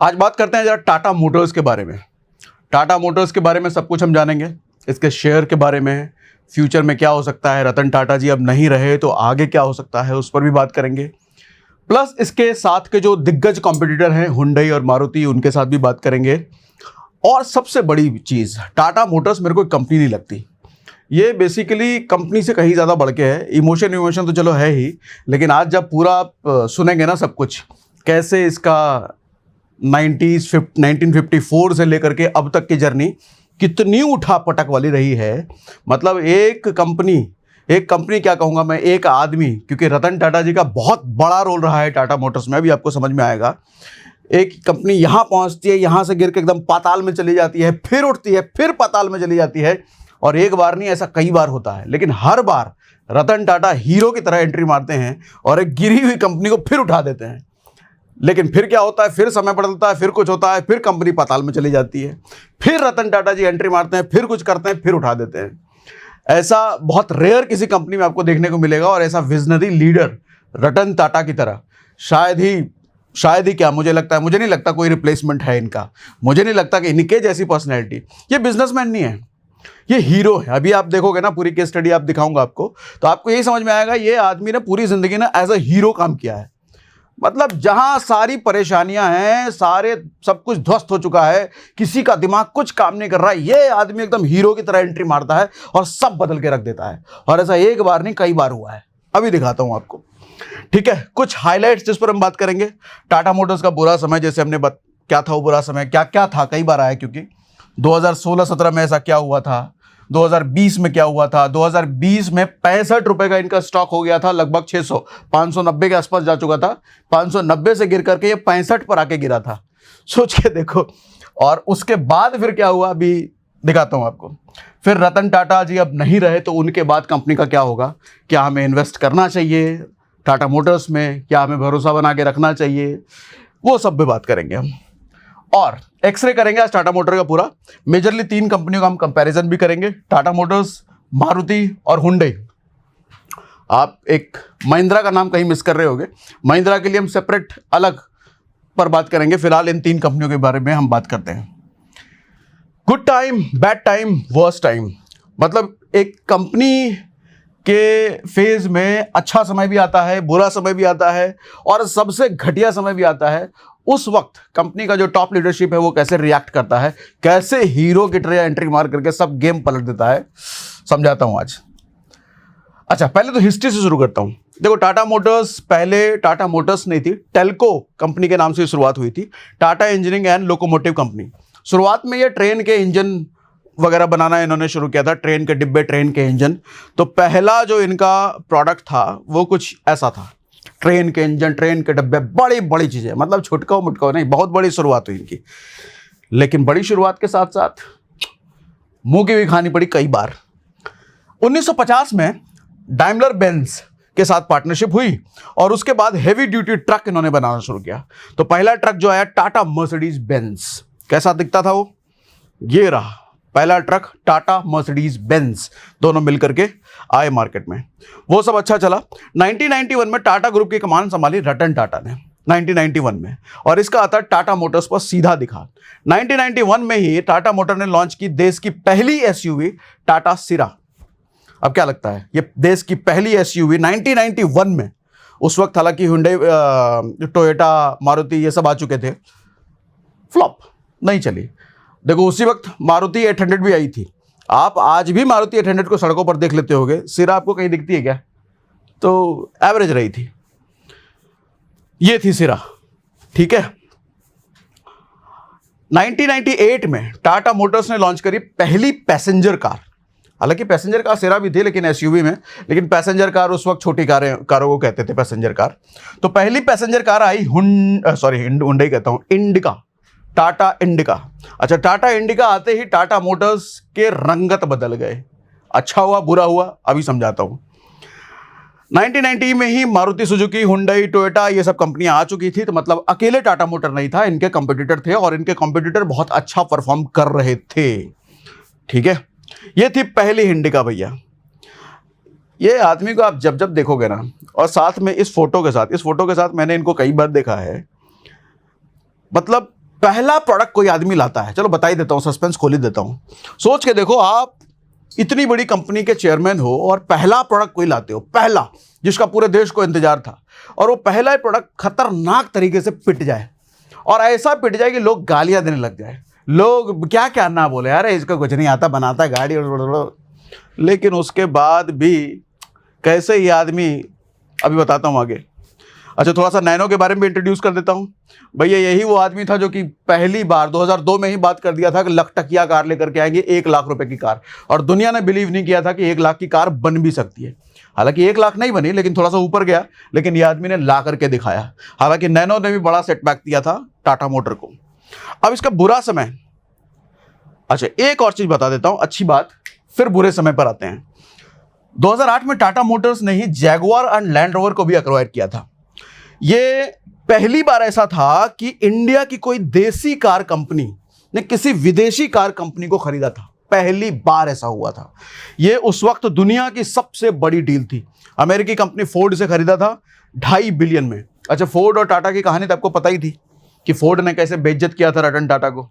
आज बात करते हैं जरा टाटा मोटर्स के बारे में। टाटा मोटर्स के बारे में सब कुछ हम जानेंगे, इसके शेयर के बारे में, फ्यूचर में क्या हो सकता है, रतन टाटा जी अब नहीं रहे तो आगे क्या हो सकता है उस पर भी बात करेंगे। प्लस इसके साथ के जो दिग्गज कॉम्पिटिटर हैं हुंडई और मारुति, उनके साथ भी बात करेंगे। और सबसे बड़ी चीज़, टाटा मोटर्स मेरे को एक कंपनी नहीं लगती, ये बेसिकली कंपनी से कहीं ज़्यादा बढ़ के है। इमोशन तो चलो है ही, लेकिन आज जब पूरा सुनेंगे ना सब कुछ, कैसे इसका 1954 से लेकर के अब तक की जर्नी कितनी उठापटक वाली रही है। मतलब एक कंपनी क्या कहूँगा मैं, एक आदमी, क्योंकि रतन टाटा जी का बहुत बड़ा रोल रहा है टाटा मोटर्स में, अभी आपको समझ में आएगा। एक कंपनी यहाँ पहुँचती है, यहाँ से गिर के एकदम पाताल में चली जाती है, फिर उठती है, फिर पाताल में चली जाती है, और एक बार नहीं ऐसा कई बार होता है। लेकिन हर बार रतन टाटा हीरो की तरह एंट्री मारते हैं और एक गिरी हुई कंपनी को फिर उठा देते हैं। लेकिन फिर क्या होता है, फिर समय बदलता है, फिर कुछ होता है, फिर कंपनी पाताल में चली जाती है, फिर रतन टाटा जी एंट्री मारते हैं, फिर कुछ करते हैं, फिर उठा देते हैं। ऐसा बहुत रेयर किसी कंपनी में आपको देखने को मिलेगा। और ऐसा विजनरी लीडर रतन टाटा की तरह शायद ही क्या, मुझे नहीं लगता कोई रिप्लेसमेंट है इनका। मुझे नहीं लगता कि इनके जैसी पर्सनैलिटी, ये बिजनेसमैन नहीं है, ये हीरो है। अभी आप देखोगे ना, पूरी केस स्टडी आप दिखाऊंगा आपको, तो आपको यही समझ में आएगा ये आदमी ने पूरी जिंदगी ना एज अ हीरो काम किया है। मतलब जहां सारी परेशानियां हैं, सारे सब कुछ ध्वस्त हो चुका है, किसी का दिमाग कुछ काम नहीं कर रहा है, ये आदमी एकदम हीरो की तरह एंट्री मारता है और सब बदल के रख देता है। और ऐसा एक बार नहीं कई बार हुआ है, अभी दिखाता हूं आपको। ठीक है, कुछ हाईलाइट्स जिस पर हम बात करेंगे। टाटा मोटर्स का बुरा समय, जैसे हमने क्या था वो बुरा समय, क्या क्या था, कई बार आया, क्योंकि 2016-17 में ऐसा क्या हुआ था, 2020 में क्या हुआ था। 2020 में 65 रुपए का इनका स्टॉक हो गया था, लगभग 590 के आसपास जा चुका था। 590 से गिर करके ये 65 पर आके गिरा था, सोच के देखो। और उसके बाद फिर क्या हुआ, अभी दिखाता हूं आपको। फिर रतन टाटा जी अब नहीं रहे तो उनके बाद कंपनी का क्या होगा, क्या हमें इन्वेस्ट करना चाहिए टाटा मोटर्स में, क्या हमें भरोसा बना के रखना चाहिए, वो सब भी बात करेंगे हम। और एक्सरे करेंगे आज टाटा मोटर का पूरा। मेजरली 3 कंपनियों का हम कंपैरिजन भी करेंगे, टाटा मोटर्स, मारुति और हुंडई। आप एक महिंद्रा का नाम कहीं मिस कर रहे होंगे, महिंद्रा के लिए हम सेपरेट अलग पर बात करेंगे। फिलहाल इन 3 कंपनियों के बारे में हम बात करते हैं। Good time, bad time, worst time. मतलब एक कंपनी के फेज में अच्छा समय भी आता है, बुरा समय भी आता है, और सबसे घटिया समय भी आता है। उस वक्त कंपनी का जो टॉप लीडरशिप है वो कैसे रिएक्ट करता है, कैसे हीरो की तरह एंट्री मार करके सब गेम पलट देता है, समझाता हूं आज। अच्छा, पहले तो हिस्ट्री से शुरू करता हूं। देखो, टाटा मोटर्स पहले टाटा मोटर्स नहीं थी, टेल्को कंपनी के नाम से शुरुआत हुई थी, Tata engineering and locomotive company. शुरुआत में ये ट्रेन के इंजन वगैरह बनाना इन्होंने शुरू किया था, ट्रेन के डिब्बे, ट्रेन के इंजन। तो पहला जो इनका प्रोडक्ट था वो कुछ ऐसा था, ट्रेन के इंजन, ट्रेन के डब्बे, बड़ी बड़ी चीजें, मतलब छुटकाओ मुटकाओ नहीं, बहुत बड़ी शुरुआत हुई इनकी। लेकिन बड़ी शुरुआत के साथ साथ मुंह की भी खानी पड़ी कई बार। 1950 में डाइमलर बेंज के साथ पार्टनरशिप हुई और उसके बाद हेवी ड्यूटी ट्रक इन्होंने बनाना शुरू किया। तो पहला ट्रक जो आया टाटा मर्सिडीज बेंज, कैसा दिखता था वो, ये रहा पहला ट्रक, टाटा मर्सिडीज बेंज, दोनों मिलकर के आए मार्केट में। वो सब अच्छा चला। 1991 में टाटा ग्रुप की कमान संभाली रतन टाटा ने, 1991 में, और इसका आता टाटा मोटर्स पर सीधा दिखा। 1991 में ही टाटा मोटर ने लॉन्च की देश की पहली एसयूवी टाटा सिरा। अब क्या लगता है, ये देश की पहली एसयूवी 1991 में। उस वक्त हालांकि हुंडई, टोयोटा, मारुति ये सब आ चुके थे, फ्लॉप, नहीं चली। देखो, उसी वक्त मारुति 800 भी आई थी। आप आज भी मारुति 800 को सड़कों पर देख लेते होगे, सिरा आपको कहीं दिखती है क्या? तो एवरेज रही थी, ये थी सिरा। ठीक है, 1998 में टाटा मोटर्स ने लॉन्च करी पहली पैसेंजर कार। हालांकि पैसेंजर कार सिरा भी थी, लेकिन एसयूवी में, लेकिन पैसेंजर कार उस वक्त छोटी कारों को कहते थे पैसेंजर कार। तो पहली पैसेंजर कार आई हुंडई कहता हूं, इंडिका, टाटा इंडिका। अच्छा, टाटा इंडिका आते ही टाटा मोटर्स के रंगत बदल गए। अच्छा हुआ, बुरा हुआ, अभी समझाता हूं। 1990 में ही मारुति सुजुकी, हुंडई, टोयोटा ये सब कंपनियां आ चुकी थी। तो मतलब अकेले टाटा मोटर नहीं था, इनके कंपटीटर थे, और इनके कंपटीटर बहुत अच्छा परफॉर्म कर रहे थे। ठीक है, ये थी पहली इंडिका भैया। ये आदमी को आप जब जब देखोगे ना, और साथ में इस फोटो के साथ मैंने इनको कई बार देखा है, मतलब पहला प्रोडक्ट कोई आदमी लाता है, चलो बता ही देता हूं, सस्पेंस खोल ही देता हूं। सोच के देखो, आप इतनी बड़ी कंपनी के चेयरमैन हो और पहला प्रोडक्ट कोई लाते हो, पहला, जिसका पूरे देश को इंतजार था, और वो पहला ही प्रोडक्ट खतरनाक तरीके से पिट जाए, और ऐसा पिट जाए कि लोग गालियां देने लग जाए, लोग क्या क्या ना बोले, अरे इसको कुछ नहीं आता, बनाता है गाड़ी। लेकिन उसके बाद भी कैसे ये आदमी, अभी बताता हूं आगे। अच्छा, थोड़ा सा नैनो के बारे में इंट्रोड्यूस कर देता हूं। भैया यही वो आदमी था जो कि पहली बार 2002 में ही बात कर दिया था कि लखटकिया कार लेकर के आएंगे, 1 लाख रुपए की कार, और दुनिया ने बिलीव नहीं किया था कि 1 लाख की कार बन भी सकती है। हालांकि 1 लाख नहीं बनी, लेकिन थोड़ा सा ऊपर गया, लेकिन ये आदमी ने ला करके दिखाया। हालांकि नैनो ने भी बड़ा सेटबैक दिया था टाटा मोटर को। अब इसका बुरा समय, अच्छा एक और चीज बता देता हूं, अच्छी बात, फिर बुरे समय पर आते हैं। 2008 में टाटा मोटर्स ने ही जैगुआर एंड लैंड रोवर को भी एक्वायर किया था। ये पहली बार ऐसा था कि इंडिया की कोई देसी कार कंपनी ने किसी विदेशी कार कंपनी को खरीदा था, पहली बार ऐसा हुआ था। ये उस वक्त दुनिया की सबसे बड़ी डील थी। अमेरिकी कंपनी फोर्ड से खरीदा था 2.5 बिलियन में। अच्छा, फोर्ड और टाटा की कहानी तो आपको पता ही थी कि फोर्ड ने कैसे बेइज्जत किया था रतन टाटा को,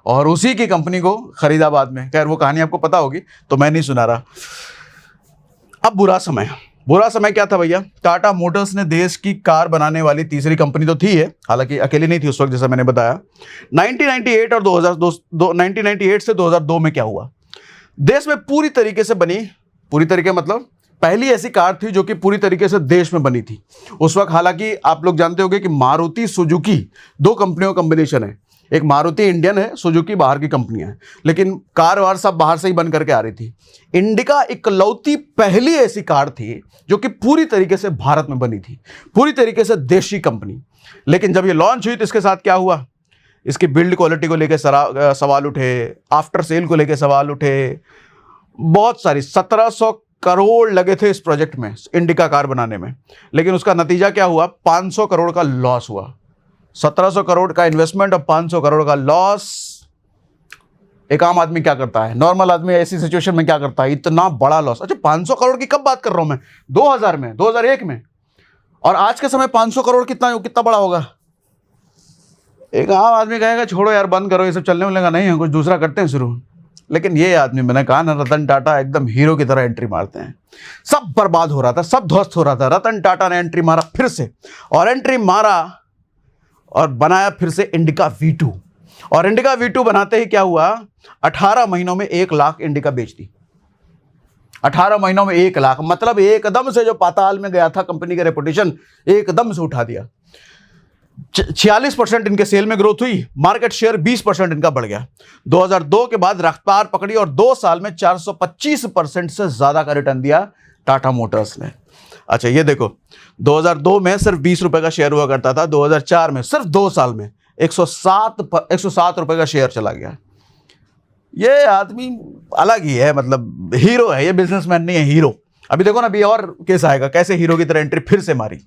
और उसी की कंपनी को खरीदा बाद में। खैर वो कहानी आपको पता होगी, तो मैं नहीं सुना रहा। अब बुरा समय क्या था भैया? टाटा मोटर्स ने देश की कार बनाने वाली तीसरी कंपनी तो थी है, हालांकि अकेली नहीं थी उस वक्त, जैसा मैंने बताया। 1998 और 1998 से 2002 में क्या हुआ? देश में पूरी तरीके से बनी, पूरी तरीके मतलब पहली ऐसी कार थी जो कि पूरी तरीके से देश में बनी थी उस वक्त। हालांकि आप लोग जानते होंगे कि मारुति सुजुकी 2 कंपनियों का कॉम्बिनेशन है, एक मारुति इंडियन है, सुजुकी बाहर की कंपनियां हैं, लेकिन कार वार सब बाहर से ही बन करके आ रही थी। इंडिका इकलौती पहली ऐसी कार थी जो कि पूरी तरीके से भारत में बनी थी, पूरी तरीके से देशी कंपनी। लेकिन जब ये लॉन्च हुई तो इसके साथ क्या हुआ? इसकी बिल्ड क्वालिटी को लेकर सवाल उठे, आफ्टर सेल को लेकर सवाल उठे, बहुत सारी 1700 करोड़ लगे थे इस प्रोजेक्ट में, इंडिका कार बनाने में। लेकिन उसका नतीजा क्या हुआ? 500 करोड़ का लॉस हुआ। 1700 करोड़ का इन्वेस्टमेंट और 500 करोड़ का लॉस। एक आम आदमी क्या करता है, नॉर्मल आदमी ऐसी सिचुएशन में क्या करता है? इतना बड़ा लॉस। अच्छा, 500 करोड़ की कब बात कर रहा हूं मैं? 2000 में, 2001 में। और आज के समय 500 करोड़ कितना बड़ा होगा? एक आम आदमी कहेगा छोड़ो यार, बंद करो, ये सब चलने मिलेगा नहीं है, कुछ दूसरा करते हैं शुरू। लेकिन ये आदमी, मैंने कहा ना, रतन टाटा एकदम हीरो की तरह एंट्री मारते हैं। सब बर्बाद हो रहा था, सब ध्वस्त हो रहा था, रतन टाटा ने एंट्री मारा फिर से, और एंट्री मारा और बनाया फिर से इंडिका V2। और इंडिका V2 बनाते ही क्या हुआ? 18 महीनों में 1 लाख इंडिका बेच दी। 18 महीनों में 1 लाख, मतलब एकदम से जो पाताल में गया था कंपनी का रेपुटेशन, एकदम से उठा दिया। 46% इनके सेल में ग्रोथ हुई, मार्केट शेयर 20% इनका बढ़ गया। 2002 के बाद रफ्तार पकड़ी और 2 साल में 425% से ज्यादा का रिटर्न दिया टाटा मोटर्स ने। अच्छा ये देखो, 2002 में सिर्फ 20 रुपए का शेयर हुआ करता था, 2004 में सिर्फ 2 साल में 107 रुपए का शेयर चला गया। ये आदमी अलग ही है, मतलब हीरो है ये, बिजनेसमैन नहीं है, हीरो। अभी देखो ना, अभी और केस आएगा, कैसे हीरो की तरह एंट्री फिर से मारी।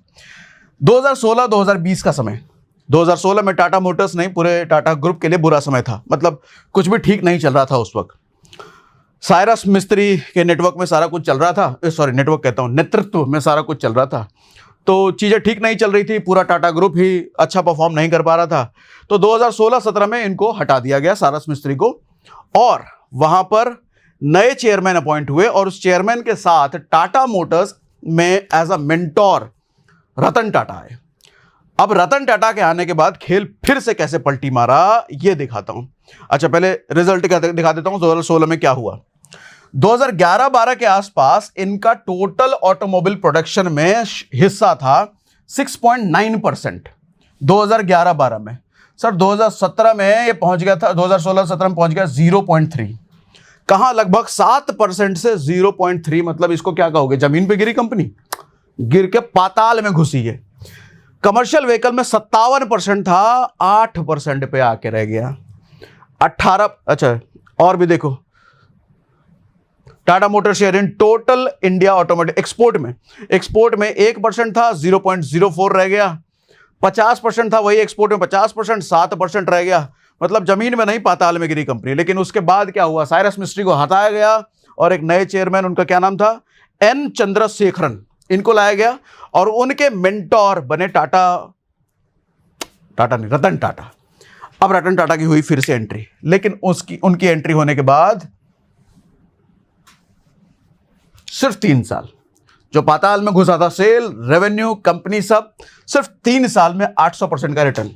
2016-2020 का समय, 2016 में टाटा मोटर्स नहीं, पूरे टाटा ग्रुप के लिए बुरा समय था, मतलब कुछ भी ठीक नहीं चल रहा था उस वक्त। साइरस मिस्त्री के नेटवर्क में सारा कुछ चल रहा था, सॉरी नेटवर्क कहता हूँ, नेतृत्व में सारा कुछ चल रहा था, तो चीज़ें ठीक नहीं चल रही थी, पूरा टाटा ग्रुप ही अच्छा परफॉर्म नहीं कर पा रहा था। तो 2016-17 में इनको हटा दिया गया, साइरस मिस्त्री को, और वहां पर नए चेयरमैन अपॉइंट हुए, और उस चेयरमैन के साथ टाटा मोटर्स में as a mentor Ratan Tata आए। अब रतन टाटा के आने के बाद खेल फिर से कैसे पलटी मारा ये दिखाता हूं। अच्छा पहले रिजल्ट दिखा देता हूं, 2016 में क्या हुआ। 2011-12 के आसपास इनका टोटल ऑटोमोबाइल प्रोडक्शन में हिस्सा था 6.9%, 2011-12 में। सर 2017 में ये पहुंच गया था, 2016-17 में पहुंच गया 0.3। कहां? लगभग 7% से 0.3, मतलब इसको क्या कहोगे, जमीन पे गिरी कंपनी, गिर के पाताल में घुसी है। कमर्शियल व्हीकल में 57% था, 8% पे आके रह गया। 18, अच्छा और भी देखो, Tata motor share in total India automotive export में 1% था, 0.04 रह गया। 50% था, वही एक्सपोर्ट में 50%, 7% रह गया। मतलब जमीन में नहीं, पाताल में गिरी कंपनी। लेकिन उसके बाद क्या हुआ? साइरस मिस्त्री को हटाया गया और एक नए चेयरमैन, उनका क्या नाम था, एन चंद्रशेखरन, इनको लाया गया, और उनके मेंटोर बने रतन टाटा। अब रतन टाटा की हुई फिर से एंट्री, लेकिन उनकी एंट्री होने के बाद सिर्फ 3 साल जो पाताल में घुसा था, सेल, रेवेन्यू, कंपनी सब, सिर्फ 3 साल में 800% का रिटर्न।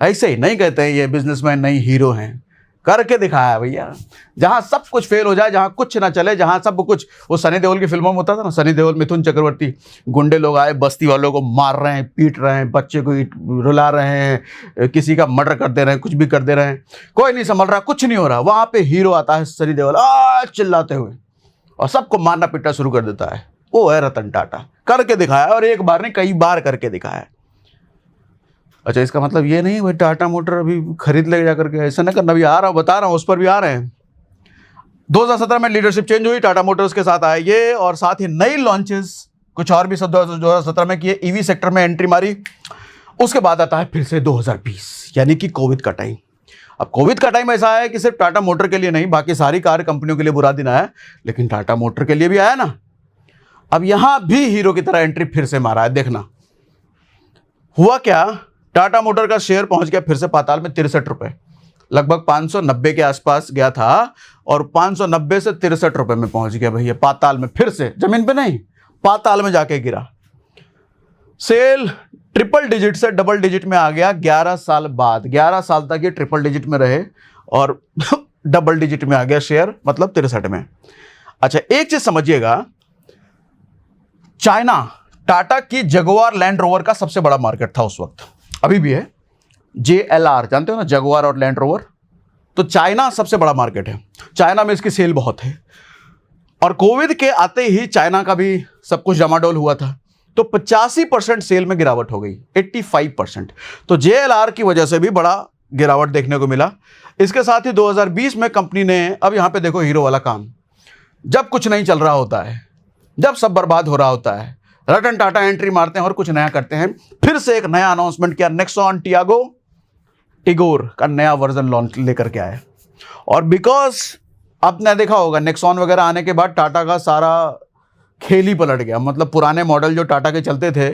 ऐसे ही नहीं कहते हैं ये बिजनेसमैन नहीं हीरो हैं, करके दिखाया भैया। जहां सब कुछ फेल हो जाए, जहां कुछ ना चले, जहां सब कुछ, वो सनी देओल की फिल्मों में होता था ना, सनी देओल, मिथुन चक्रवर्ती, गुंडे लोग आए, बस्ती वालों को मार रहे हैं, पीट रहे हैं, बच्चे को रुला रहे हैं, किसी का मर्डर कर दे रहे हैं, कुछ भी कर दे रहे हैं, कोई नहीं संभल रहा, कुछ नहीं हो रहा। वहां पे हीरो आता है सनी देओल चिल्लाते हुए और सबको मारना पीटना शुरू कर देता है। वो है रतन टाटा, करके दिखाया, और एक बार नहीं कई बार करके दिखाया। अच्छा, इसका मतलब ये नहीं भाई टाटा मोटर अभी खरीद ले जा करके, ऐसा ना करना। अभी आ रहा हूँ, बता रहा हूँ, उस पर भी आ रहे हैं। 2017 में लीडरशिप चेंज हुई, टाटा मोटर्स के साथ आए ये, और साथ ही नई लॉन्चेस कुछ और भी 2017 में किए, ईवी सेक्टर में एंट्री मारी। उसके बाद आता है फिर से 2020, यानी कि कोविड का टाइम। अब कोविड का टाइम ऐसा है कि सिर्फ टाटा मोटर के लिए नहीं, बाकी सारी कार कंपनियों के लिए बुरा दिन आया, लेकिन टाटा मोटर के लिए भी आया ना। अब यहां भी हीरो की तरह एंट्री फिर से मारा है। देखना हुआ क्या, टाटा मोटर का शेयर पहुंच गया फिर से पाताल में 63 रुपए, लगभग 590 के आसपास गया था, और 590 से 63 रुपए में पहुंच गया भैया पाताल में, फिर से जमीन पे नहीं, पाताल में जाके गिरा। सेल ट्रिपल डिजिट से डबल डिजिट में आ गया 11 साल बाद। 11 साल तक ये ट्रिपल डिजिट में रहे और डबल डिजिट में आ गया शेयर, मतलब 63 में। अच्छा, एक चीज समझिएगा, चाइना टाटा की जगुआर लैंड रोवर का सबसे बड़ा मार्केट था उस वक्त, अभी भी है। JLR जानते हो ना, जगुआर और लैंड रोवर। तो चाइना सबसे बड़ा मार्केट है, चाइना में इसकी सेल बहुत है। और कोविड के आते ही चाइना का भी सब कुछ डमाडोल हुआ था, तो 85% सेल में गिरावट हो गई, 85%। तो JLR की वजह से भी बड़ा गिरावट देखने को मिला। इसके साथ ही 2020 में कंपनी ने, अब यहां पे देखो हीरो वाला काम, जब कुछ नहीं चल रहा होता है, जब सब बर्बाद हो रहा होता है, रतन टाटा एंट्री मारते हैं और कुछ नया करते हैं। फिर से एक नया अनाउंसमेंट किया, नेक्सॉन टिगोर का नया वर्जन लॉन्च लेकर के आए। और बिकॉज आपने देखा होगा, नेक्सॉन वगैरह आने के बाद टाटा का सारा खेल ही पलट गया। मतलब पुराने मॉडल जो टाटा के चलते थे,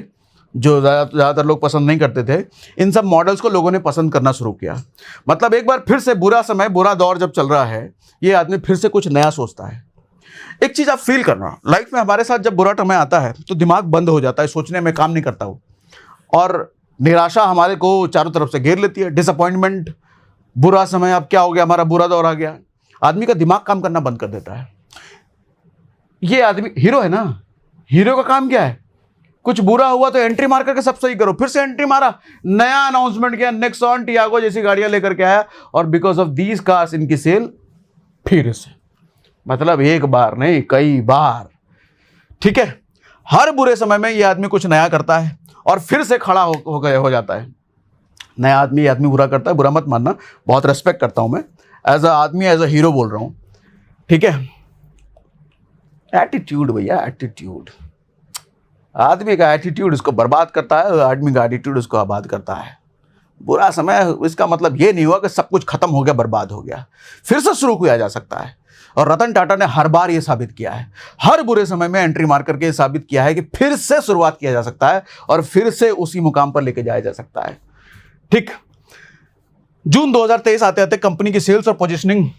जो ज़्यादातर लोग पसंद नहीं करते थे, इन सब मॉडल्स को लोगों ने पसंद करना शुरू किया। मतलब एक बार फिर से बुरा समय, बुरा दौर जब चल रहा है, ये आदमी फिर से कुछ नया सोचता है। एक चीज़ आप फील करना, लाइफ में हमारे साथ जब बुरा समय आता है तो दिमाग बंद हो जाता है, सोचने में काम नहीं करता हो, और निराशा हमारे को चारों तरफ से घेर लेती है। डिसअपॉइंटमेंट, बुरा समय, अब क्या हो गया, हमारा बुरा दौर आ गया, आदमी का दिमाग काम करना बंद कर देता है। ये आदमी हीरो है ना, हीरो का काम क्या है, कुछ बुरा हुआ तो एंट्री मार करके सब सही करो। फिर से एंट्री मारा, नया अनाउंसमेंट किया, नेक्सॉन टियागो जैसी गाड़ियां लेकर के आया, और बिकॉज ऑफ दीज कार्स इनकी सेल फिर से, मतलब एक बार नहीं कई बार। ठीक है, हर बुरे समय में ये आदमी कुछ नया करता है और फिर से खड़ा हो जाता है। नया आदमी, ये आदमी बुरा करता है, बुरा मत मानना, बहुत रेस्पेक्ट करता हूं मैं, एज अ आदमी, एज अ हीरो बोल रहा हूं। ठीक है, एटीट्यूड भैया, एटीट्यूड, आदमी का एटीट्यूड इसको बर्बाद करता है, आदमी का एटीट्यूड इसको आबाद करता है। बुरा समय, इसका मतलब ये नहीं हुआ कि सब कुछ खत्म हो गया, बर्बाद हो गया, फिर से शुरू किया जा सकता है। और रतन टाटा ने हर बार ये साबित किया है, हर बुरे समय में एंट्री मार करके साबित किया है कि फिर से शुरुआत किया जा सकता है और फिर से उसी मुकाम पर लेके जाया जा सकता है। ठीक, जून 2023 आते आते कंपनी की सेल्स और पोजीशनिंग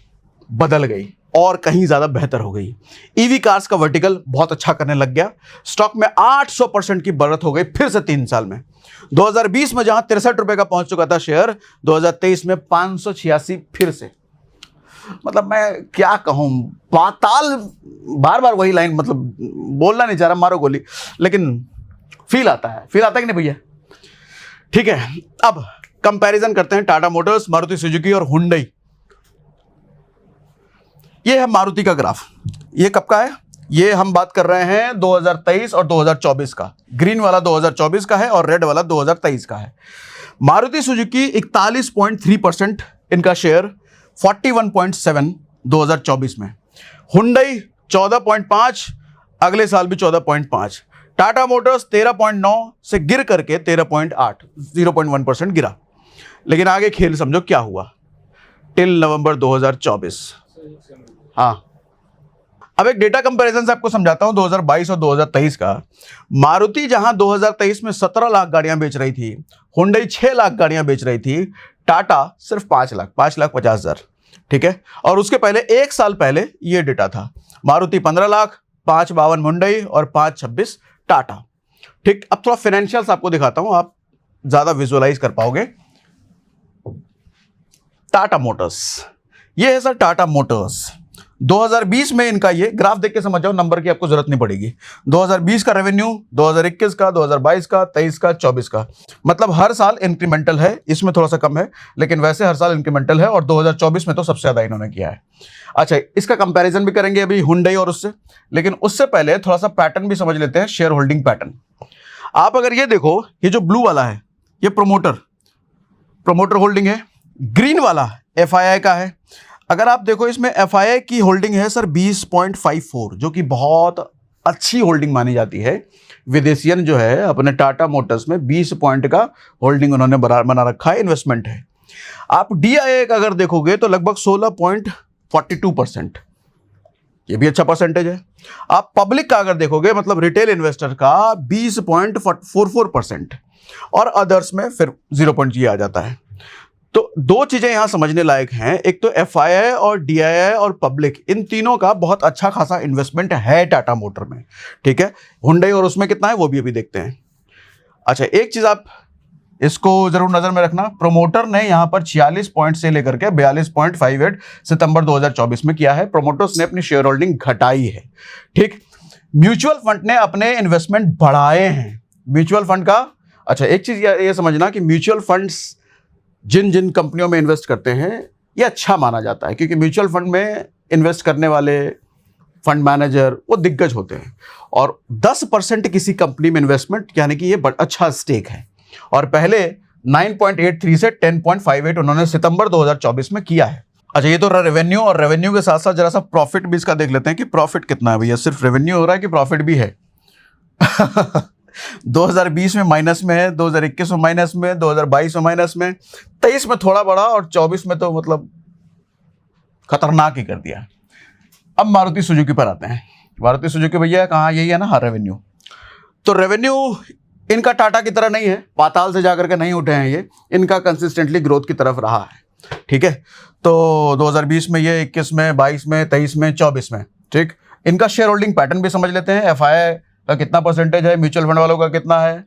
बदल गई और कहीं ज्यादा बेहतर हो गई। ईवी कार्स का वर्टिकल बहुत अच्छा करने लग गया, स्टॉक में 800% की बढ़त हो गई फिर से 3 साल में। 2020 में जहां 63 रुपए का पहुंच चुका था शेयर, 2023 में 586 फिर से। मतलब मैं क्या कहूं, पाताल, बार बार वही लाइन, मतलब बोलना नहीं चाह रहा, मारो गोली, लेकिन फील आता है कि नहीं भैया। ठीक है, अब कंपैरिजन करते हैं टाटा मोटर्स, मारुति सुजुकी और हुंडई। ये है मारुति का ग्राफ, ये कब का है, ये हम बात कर रहे हैं 2023 और 2024 का। ग्रीन वाला 2024 का है और रेड वाला 2023 का है। मारुति सुजुकी 41.3% इनका शेयर, 41.7 2024 में। हुंडई 14.5, अगले साल भी 14.5। टाटा मोटर्स 13.9 से गिर करके 13.8, 0.1% गिरा। लेकिन आगे खेल समझो क्या हुआ टिल नवंबर 2024। हाँ, अब एक डेटा कंपैरिजन से आपको समझाता हूं 2022 और 2023 का। मारुति जहां 2023 में 17 लाख गाड़ियां बेच रही थी, हुंडई 6 लाख गाड़ियां बेच रही थी, टाटा सिर्फ 5,50,000। ठीक है, और उसके पहले एक साल पहले ये डेटा था, मारुति 15 लाख, 5,52 हुंडई और 5,26 टाटा। ठीक, अब थोड़ा फाइनेंशियल्स आपको दिखाता हूं, आप ज्यादा विजुअलाइज कर पाओगे। टाटा मोटर्स, ये है सर टाटा मोटर्स। 2020 में इनका, ये ग्राफ देख के समझ जाओ, नंबर की आपको जरूरत नहीं पड़ेगी। 2020 का रेवेन्यू, 2021 का, 2022 का, 23 का, 24 का, मतलब हर साल इंक्रीमेंटल है। इसमें थोड़ा सा कम है, लेकिन वैसे हर साल इंक्रीमेंटल है, और 2024 में तो सबसे ज्यादा इन्होंने किया है। अच्छा, इसका कंपैरिजन भी करेंगे अभी हुंडई और उससे, लेकिन उससे पहले थोड़ा सा पैटर्न भी समझ लेते हैं, शेयर होल्डिंग पैटर्न। आप अगर ये देखो, ये जो ब्लू वाला है ये प्रोमोटर होल्डिंग है, ग्रीन वाला FII का है। अगर आप देखो इसमें FII की होल्डिंग है सर 20.54, जो कि बहुत अच्छी होल्डिंग मानी जाती है। विदेशियन जो है अपने टाटा मोटर्स में 20 पॉइंट का होल्डिंग उन्होंने बना रखा है, इन्वेस्टमेंट है। आप DII का अगर देखोगे तो लगभग 16.42%, ये भी अच्छा परसेंटेज है। आप पब्लिक का अगर देखोगे, मतलब रिटेल इन्वेस्टर का 20.44%, और अदर्स में फिर 0 आ जाता है। तो दो चीजें यहां समझने लायक हैं, एक तो FII और DII और पब्लिक, इन तीनों का बहुत अच्छा खासा इन्वेस्टमेंट है टाटा मोटर में। ठीक है, हुंडई और उसमें कितना है वो भी अभी देखते हैं। अच्छा, एक चीज आप इसको जरूर नजर में रखना, प्रोमोटर ने यहां पर 46 पॉइंट से लेकर के 42.58 सितंबर 2024 में किया है। प्रोमोटर्स ने अपनी शेयर होल्डिंग घटाई है। ठीक, म्यूचुअल फंड ने अपने इन्वेस्टमेंट बढ़ाए हैं। म्यूचुअल फंड का, अच्छा एक चीज ये समझना कि म्यूचुअल फंड्स जिन जिन कंपनियों में इन्वेस्ट करते हैं ये अच्छा माना जाता है, क्योंकि म्यूचुअल फंड में इन्वेस्ट करने वाले फंड मैनेजर वो दिग्गज होते हैं, और 10% किसी कंपनी में इन्वेस्टमेंट यानी कि ये अच्छा स्टेक है। और पहले 9.83 से 10.58 उन्होंने सितंबर 2024 में किया है। अच्छा, ये तो रेवेन्यू, और रेवेन्यू के साथ साथ जरा सा प्रॉफिट भी इसका देख लेते हैं कि प्रॉफिट कितना है भैया। सिर्फ रेवेन्यू हो रहा है कि प्रॉफिट भी है? 2020 में माइनस में है, 2021 में माइनस में, 2022 में माइनस में, 23 में थोड़ा बढ़ा, और 24 में तो मतलब खतरनाक ही कर दिया। अब मारुति सुजुकी पर आते हैं। मारुति सुजुकी भैया कहाँ, यही है ना, हाँ रेवेन्यू। तो रेवेन्यू इनका टाटा की तरह नहीं है, पाताल से जाकर के नहीं उठे हैं ये, इनका कंसिस्टेंटली ग्रोथ की तरफ रहा है। ठीक है, तो 2020 में ये, 21 में, 22 में, 23 में, 24 में। ठीक, इनका शेयर होल्डिंग पैटर्न भी समझ लेते हैं। FII का कितना परसेंटेज है, म्यूचुअल फंड वालों का कितना है।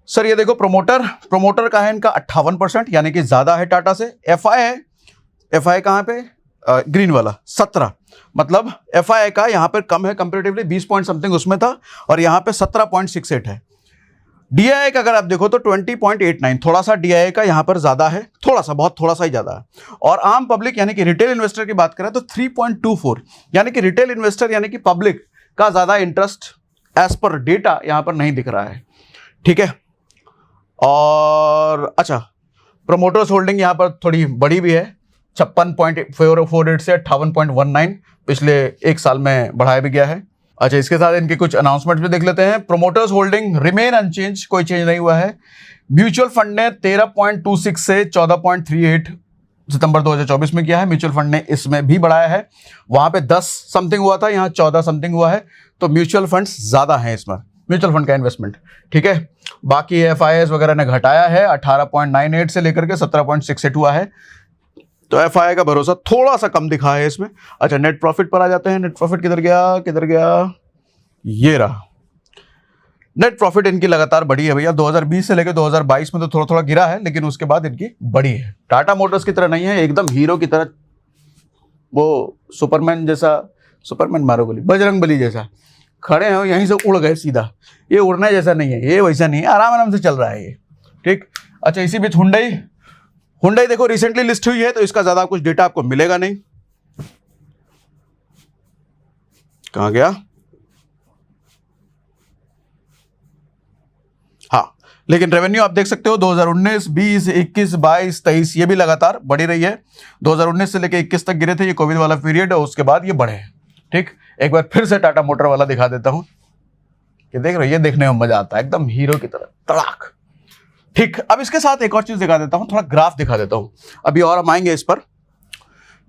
सर ये देखो, प्रोमोटर का है इनका 58%, यानी कि ज्यादा है टाटा से। FII कहां पे, ग्रीन वाला 17, मतलब FII का यहां पर कम है कंपैरेटिवली, 20 पॉइंट समथिंग उसमें था, और यहां पे 17.68 है। DII का अगर आप देखो तो 20.89, थोड़ा सा DII का यहां पर ज्यादा है, थोड़ा सा, बहुत थोड़ा सा ही ज्यादा है। और आम पब्लिक यानी कि रिटेल इन्वेस्टर की बात करें तो 3.24, यानी कि रिटेल इन्वेस्टर यानी कि पब्लिक का ज्यादा इंटरेस्ट एज पर डेटा यहां पर नहीं दिख रहा है। ठीक है, और अच्छा, प्रोमोटर्स होल्डिंग यहां पर थोड़ी बड़ी भी है, 56.48 से 58.19 पिछले एक साल में बढ़ाया भी गया है। अच्छा, इसके साथ इनके कुछ अनाउंसमेंट भी देख लेते हैं। प्रोमोटर्स होल्डिंग रिमेन अनचेंज, कोई चेंज नहीं हुआ है। म्यूचुअल फंड ने 13.26 से 14.38 सितंबर 2024 में किया है। म्यूचुअल फंड ने इसमें भी बढ़ाया है, वहां पे 10 समथिंग हुआ था, यहाँ 14 समथिंग हुआ है, तो म्यूचुअल फंड्स ज्यादा हैं इसमें, म्यूचुअल फंड का इन्वेस्टमेंट। ठीक है, बाकी FIIs वगैरह ने घटाया है, 18.98 से लेकर के 17.68 हुआ है, तो FII का भरोसा थोड़ा सा कम दिखा है इसमें। अच्छा, नेट प्रॉफिट पर आ जाते हैं। नेट प्रॉफिट किधर गया, ये रहा। नेट प्रॉफिट इनकी लगातार बढ़ी है भैया, 2020 से लेकर 2022 में तो थोड़ा थोड़ा गिरा है, लेकिन उसके बाद इनकी बढ़ी है। टाटा मोटर्स की तरह नहीं है, एकदम हीरो की तरह, वो सुपरमैन जैसा, सुपरमैन मारो गोली, बजरंग बली जैसा खड़े हैं, यहीं से उड़ गए सीधा। ये उड़ने जैसा नहीं है, ये वैसा नहीं है, आराम आराम से चल रहा है ये। ठीक, अच्छा, इसी बीच हुंडई देखो रिसेंटली लिस्ट हुई है, तो इसका ज्यादा कुछ डेटा आपको मिलेगा नहीं। कहां गया, हाँ, लेकिन रेवेन्यू आप देख सकते हो 2019, 20, 21, 22, 23 ये भी लगातार बढ़ी रही है। 2019 से लेकर 21 तक गिरे थे, ये कोविड वाला पीरियड, और उसके बाद ये बढ़े हैं। ठीक, एक बार फिर से टाटा मोटर वाला दिखा देता हूं, कि देख रहे हो, ये देखने में मजा आता है, एकदम हीरो की तरह तड़ाक। ठीक, अब इसके साथ एक और चीज दिखा देता हूं, थोड़ा ग्राफ दिखा देता हूं, अभी और हम आएंगे इस पर।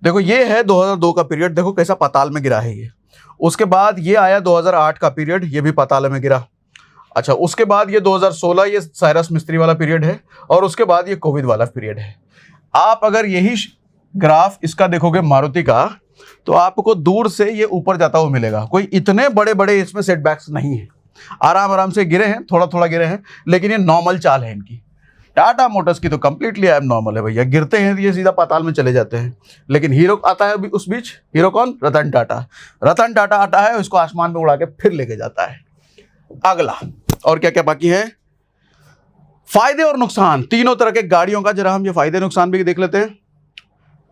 देखो ये है 2002 का पीरियड, देखो कैसा पाताल में गिरा है ये। उसके बाद ये आया 2008 का पीरियड, ये भी पाताल में गिरा। अच्छा, उसके बाद ये 2016 ये साइरस मिस्त्री वाला पीरियड है, और उसके बाद ये कोविड वाला पीरियड है। आप अगर यही ग्राफ इसका देखोगे मारुति का, तो आपको दूर से ये ऊपर जाता हुआ मिलेगा। कोई इतने बड़े बड़े इसमें सेटबैक्स नहीं है, आराम आराम से गिरे हैं, थोड़ा थोड़ा गिरे हैं, लेकिन ये नॉर्मल चाल है इनकी। टाटा मोटर्स की तो कंप्लीटली एब नॉर्मल है भैया, गिरते हैं तो ये सीधा पाताल में चले जाते हैं। लेकिन हीरो आता है अभी उस बीच, हीरो कौन? रतन टाटा। रतन टाटा आता है, उसको आसमान में उड़ा के फिर लेके जाता है। अगला और क्या क्या बाकी है? फायदे और नुकसान तीनों तरह के गाड़ियों का जरा हम ये फायदे नुकसान भी देख लेते हैं।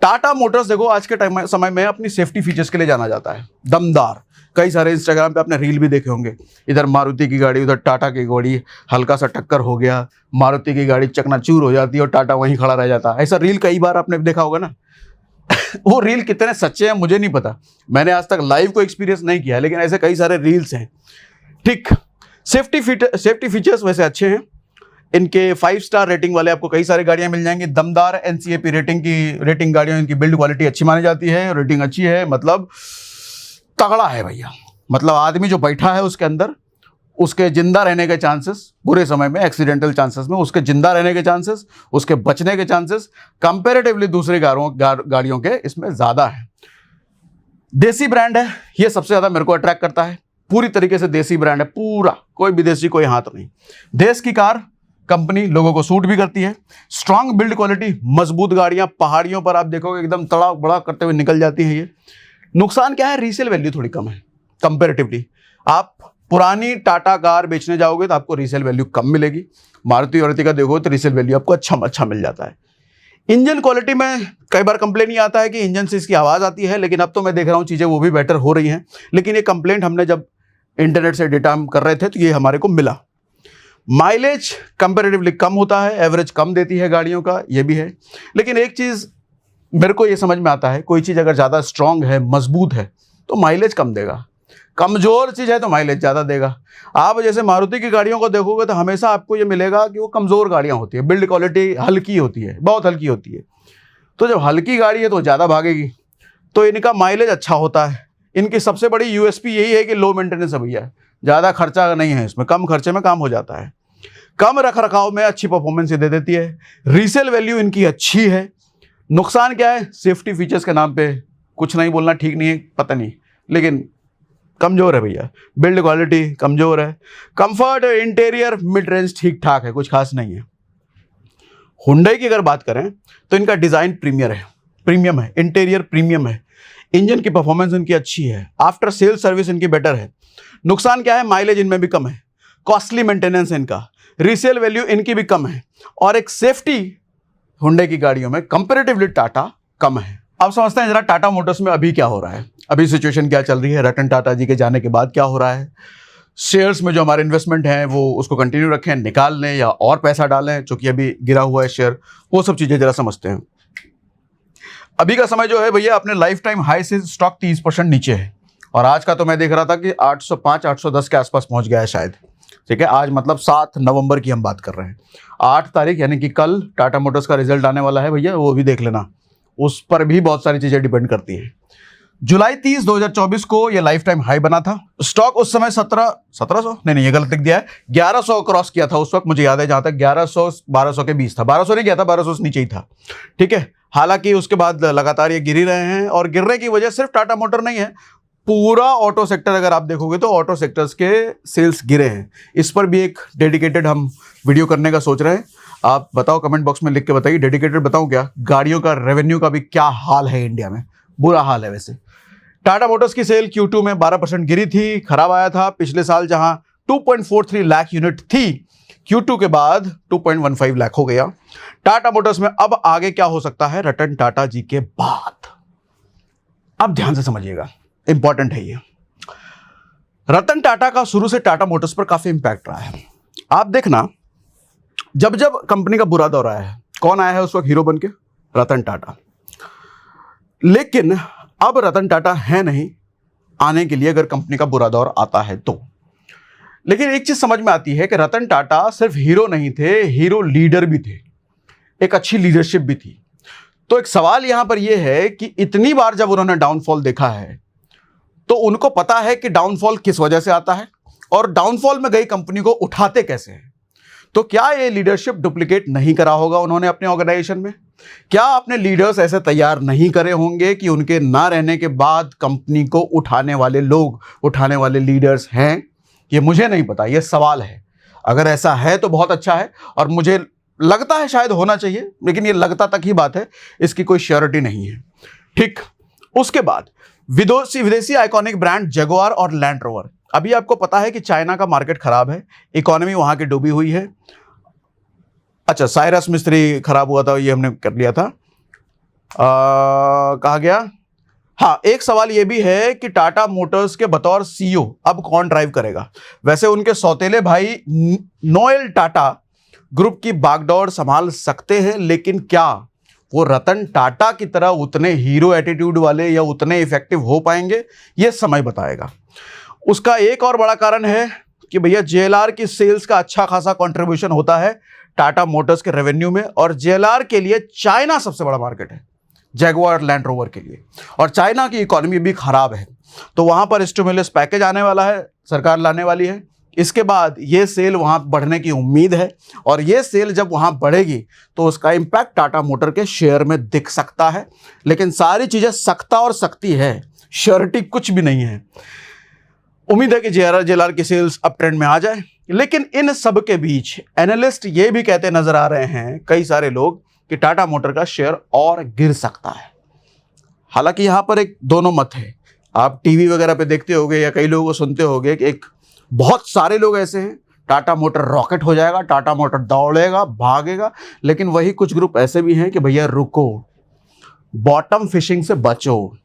टाटा मोटर्स देखो आज के समय में अपनी सेफ्टी फीचर्स के लिए जाना जाता है, दमदार। कई सारे इंस्टाग्राम पे आपने रील भी देखे होंगे, इधर मारुति की गाड़ी, उधर टाटा की गाड़ी, हल्का सा टक्कर हो गया, मारुति की गाड़ी चकनाचूर हो जाती है और टाटा वहीं खड़ा रह जाता है। ऐसा रील कई बार आपने देखा होगा ना। वो रील कितने सच्चे हैं मुझे नहीं पता, मैंने आज तक लाइव को एक्सपीरियंस नहीं किया, लेकिन ऐसे कई सारे रील्स हैं। ठीक, सेफ्टी फीचर्स वैसे अच्छे हैं इनके। 5 स्टार रेटिंग वाले आपको कई सारी गाड़ियां मिल जाएंगी, दमदार NCAP रेटिंग गाड़ियां, इनकी बिल्ड क्वालिटी अच्छी मानी जाती है, रेटिंग अच्छी है, मतलब तगड़ा है भैया। मतलब आदमी जो बैठा है उसके अंदर, उसके जिंदा रहने के चांसेस, बुरे समय में एक्सीडेंटल चांसेस में उसके जिंदा रहने के चांसेस, उसके बचने के चांसेस कंपैरेटिवली दूसरे गाड़ियों के इसमें ज़्यादा है। देसी ब्रांड है, ये सबसे ज़्यादा मेरे को अट्रैक्ट करता है। पूरी तरीके से देसी ब्रांड है, पूरा, कोई विदेशी कोई हाथ नहीं। देश की कार कंपनी लोगों को सूट भी करती है। स्ट्रांग बिल्ड क्वालिटी, मजबूत गाड़ियां, पहाड़ियों पर आप देखोगे एकदम तड़ा बड़ा करते हुए निकल जाती है ये। नुकसान क्या है? रीसेल वैल्यू थोड़ी कम है कंपैरेटिवली। आप पुरानी टाटा कार बेचने जाओगे तो आपको रीसेल वैल्यू कम मिलेगी। मारुति वारुति का देखो तो रीसेल वैल्यू आपको अच्छा मिल जाता है। इंजन क्वालिटी में कई बार कंप्लेन ये आता है कि इंजन से इसकी आवाज़ आती है, लेकिन अब तो मैं देख रहा हूँ चीज़ें वो भी बेटर हो रही हैं। लेकिन ये कंप्लेंट हमने जब इंटरनेट से डेटा कर रहे थे तो ये हमारे को मिला। माइलेज कंपैरेटिवली कम होता है, एवरेज कम देती है गाड़ियों का, ये भी है। लेकिन एक चीज़ मेरे को ये समझ में आता है, कोई चीज़ अगर ज़्यादा स्ट्रांग है, मजबूत है, तो माइलेज कम देगा। कमज़ोर चीज़ है तो माइलेज ज़्यादा देगा। आप जैसे मारुति की गाड़ियों को देखोगे तो हमेशा आपको ये मिलेगा कि वो कमज़ोर गाड़ियाँ होती है, बिल्ड क्वालिटी हल्की होती है, बहुत हल्की होती है। तो जब हल्की गाड़ी है तो ज़्यादा भागेगी, तो इनका माइलेज अच्छा होता है। इनकी सबसे बड़ी USP यही है कि लो मेंटेनेंस है भैया, ज़्यादा खर्चा नहीं है इसमें, कम खर्चे में काम हो जाता है, कम रख रखाव में अच्छी परफॉर्मेंस दे देती है। रीसेल वैल्यू इनकी अच्छी है। नुकसान क्या है? सेफ्टी फीचर्स के नाम पे कुछ नहीं बोलना ठीक नहीं है, पता नहीं, लेकिन कमज़ोर है भैया। बिल्ड क्वालिटी कमज़ोर है। कंफर्ट, इंटीरियर मिड रेंज ठीक ठाक है, कुछ खास नहीं है। हुंडई की अगर बात करें तो इनका डिज़ाइन प्रीमियम है, इंटीरियर प्रीमियम है, इंजन की परफॉर्मेंस इनकी अच्छी है, आफ्टर सेल सर्विस इनकी बेटर है। नुकसान क्या है? माइलेज इनमें भी कम है, कॉस्टली मेंटेनेंस है इनका, रीसेल वैल्यू इनकी भी कम है, और एक सेफ्टी हुंडई की गाड़ियों में कंपैरेटिवली टाटा कम है। अब समझते हैं जरा टाटा मोटर्स में अभी क्या हो रहा है, अभी सिचुएशन क्या चल रही है, रतन टाटा जी के जाने के बाद क्या हो रहा है। शेयर्स में जो हमारे इन्वेस्टमेंट हैं वो उसको कंटिन्यू रखें, निकाल लें या और पैसा डालें, चूंकि अभी गिरा हुआ है शेयर, वो सब चीज़ें जरा समझते हैं। अभी का समय जो है भैया अपने लाइफ टाइम हाई से स्टॉक 30% नीचे है, और आज का तो मैं देख रहा था कि 805 810 के आसपास पहुंच गया है शायद। ठीक है, आज मतलब 7 नवंबर की हम बात कर रहे हैं। 8 तारीख यानी कि कल टाटा मोटर्स का रिजल्ट आने वाला है भैया, वो भी देख लेना, उस पर भी बहुत सारी चीज़ें डिपेंड करती हैं। जुलाई 30 2024 को ये लाइफ टाइम हाई बना था। स्टॉक उस समय 1700 नहीं ये गलत लिख दिया है, 1100 क्रॉस किया था उस वक्त, मुझे याद है, जहां तक 1100 1200 के बीच था, 1200 नहीं गया था, 1200 से नीचे ही था। ठीक है, हालांकि उसके बाद लगातार ये गिर ही रहे हैं, और गिरने की वजह सिर्फ टाटा मोटर नहीं है, पूरा ऑटो सेक्टर अगर आप देखोगे तो ऑटो सेक्टर्स के सेल्स गिरे हैं। इस पर भी एक डेडिकेटेड हम वीडियो करने का सोच रहे हैं। आप बताओ, कमेंट बॉक्स में लिख के बताइए, डेडिकेटेड बताऊं क्या, गाड़ियों का रेवेन्यू का भी क्या हाल है इंडिया में, बुरा हाल है। वैसे टाटा मोटर्स की सेल Q2 में 12% गिरी थी, खराब आया था। पिछले साल जहां 2.43 लाख यूनिट थी, Q2 के बाद 2.15 लाख हो गया। टाटा मोटर्स में अब आगे क्या हो सकता है रतन टाटा जी के बाद, अब ध्यान से समझिएगा, इंपॉर्टेंट है ये। रतन टाटा का शुरू से टाटा मोटर्स पर काफी इंपैक्ट रहा है। आप देखना, जब जब कंपनी का बुरा दौर आया है, कौन आया है उस वक्त हीरो बन के? रतन टाटा। लेकिन अब रतन टाटा है नहीं आने के लिए अगर कंपनी का बुरा दौर आता है तो। लेकिन एक चीज समझ में आती है कि रतन टाटा सिर्फ हीरो नहीं थे, हीरो लीडर भी थे, एक अच्छी लीडरशिप भी थी। तो एक सवाल यहां पर यह है कि इतनी बार जब उन्होंने डाउनफॉल देखा है तो उनको पता है कि डाउनफॉल किस वजह से आता है और डाउनफॉल में गई कंपनी को उठाते कैसे हैं। तो क्या ये लीडरशिप डुप्लीकेट नहीं करा होगा उन्होंने अपने ऑर्गेनाइजेशन में? क्या अपने लीडर्स ऐसे तैयार नहीं करे होंगे कि उनके ना रहने के बाद कंपनी को उठाने वाले लोग, उठाने वाले लीडर्स हैं? ये मुझे नहीं पता, ये सवाल है। अगर ऐसा है तो बहुत अच्छा है और मुझे लगता है शायद होना चाहिए, लेकिन ये लगता तक ही बात है, इसकी कोई श्योरिटी नहीं है। ठीक, उसके बाद विदेशी आइकॉनिक ब्रांड जगुआर और लैंड रोवर। अभी आपको पता है कि चाइना का मार्केट खराब है, इकोनॉमी वहां की डूबी हुई है। अच्छा, साइरस मिस्त्री खराब हुआ था, ये हमने कर लिया था। कहा गया, हाँ, एक सवाल ये भी है कि टाटा मोटर्स के बतौर सीईओ अब कौन ड्राइव करेगा? वैसे उनके सौतेले भाई नोएल टाटा ग्रुप की बागडोर संभाल सकते हैं, लेकिन क्या वो रतन टाटा की तरह उतने हीरो एटीट्यूड वाले या उतने इफेक्टिव हो पाएंगे? ये समय बताएगा। उसका एक और बड़ा कारण है कि भैया जेएलआर की सेल्स का अच्छा खासा कंट्रीब्यूशन होता है टाटा मोटर्स के रेवेन्यू में, और जेएलआर के लिए चाइना सबसे बड़ा मार्केट है जगुआर लैंड रोवर के लिए, और चाइना की इकोनॉमी भी खराब है। तो वहां पर स्टिमुलस पैकेज आने वाला है, सरकार लाने वाली है। इसके बाद ये सेल वहां बढ़ने की उम्मीद है, और ये सेल जब वहां बढ़ेगी तो उसका इंपैक्ट टाटा मोटर के शेयर में दिख सकता है। लेकिन सारी चीजें सख्ता और सख्ती है, श्योरिटी कुछ भी नहीं है। उम्मीद है कि जेएलआर की सेल्स अप ट्रेंड में आ जाए, लेकिन इन सब के बीच एनालिस्ट ये भी कहते नजर आ रहे हैं कई सारे लोग कि टाटा मोटर का शेयर और गिर सकता है। हालांकि यहां पर एक दोनों मत है। आप टीवी वगैरह पे देखते होंगे या कई लोगों को सुनते होंगे कि एक बहुत सारे लोग ऐसे हैं, टाटा मोटर रॉकेट हो जाएगा, टाटा मोटर दौड़ेगा, भागेगा। लेकिन वही कुछ ग्रुप ऐसे भी हैं कि भैया रुको, बॉटम फिशिंग से बचो,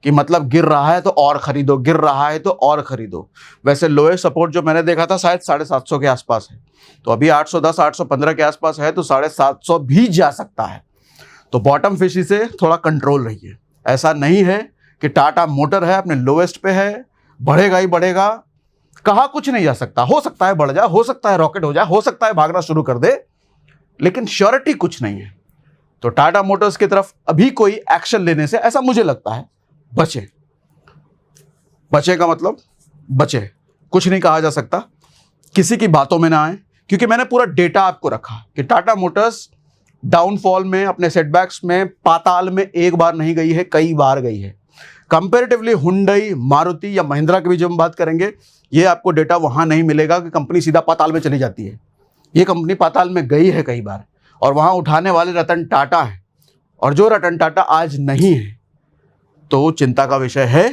कि मतलब गिर रहा है तो और खरीदो, गिर रहा है तो और खरीदो। वैसे लोएस्ट सपोर्ट जो मैंने देखा था शायद 750 के आसपास है, तो अभी 810 815 के आसपास है, तो 750 भी जा सकता है। तो बॉटम फिशी से थोड़ा कंट्रोल रहिए। ऐसा नहीं है कि टाटा मोटर है अपने लोएस्ट पे है, बढ़ेगा ही बढ़ेगा, कहा कुछ नहीं जा सकता। हो सकता है बढ़ जाए, हो सकता है रॉकेट हो जाए, हो सकता है भागना शुरू कर दे, लेकिन श्योरिटी कुछ नहीं है। तो टाटा मोटर्स की तरफ अभी कोई एक्शन लेने से, ऐसा मुझे लगता है, बचे। बचे का मतलब बचे, कुछ नहीं कहा जा सकता, किसी की बातों में ना आए, क्योंकि मैंने पूरा डेटा आपको रखा कि टाटा मोटर्स डाउनफॉल में, अपने सेटबैक्स में, पाताल में एक बार नहीं गई है, कई बार गई है। कंपैरेटिवली हुंडई, मारुति या महिंद्रा की भी जब हम बात करेंगे, ये आपको डेटा वहां नहीं मिलेगा कि कंपनी सीधा पाताल में चली जाती है। ये कंपनी पाताल में गई है कई बार, और वहां उठाने वाले रतन टाटा है, और जो रतन टाटा आज नहीं है तो चिंता का विषय है।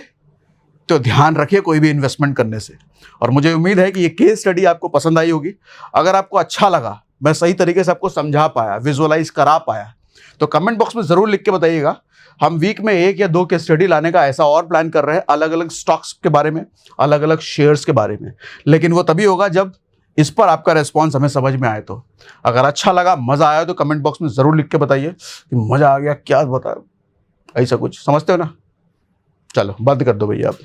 तो ध्यान रखिए कोई भी इन्वेस्टमेंट करने से। और मुझे उम्मीद है कि ये केस स्टडी आपको पसंद आई होगी। अगर आपको अच्छा लगा, मैं सही तरीके से आपको समझा पाया, विजुअलाइज करा पाया, तो कमेंट बॉक्स में ज़रूर लिख के बताइएगा। हम वीक में 1 या 2 केस स्टडी लाने का ऐसा और प्लान कर रहे हैं, अलग अलग स्टॉक्स के बारे में, अलग अलग शेयर्स के बारे में। लेकिन वो तभी होगा जब इस पर आपका रेस्पॉन्स हमें समझ में आए। तो अगर अच्छा लगा, मज़ा आया, तो कमेंट बॉक्स में ज़रूर लिख के बताइए कि मज़ा आ गया, क्या बता, ऐसा कुछ समझते हो ना। चलो बंद कर दो भैया आप।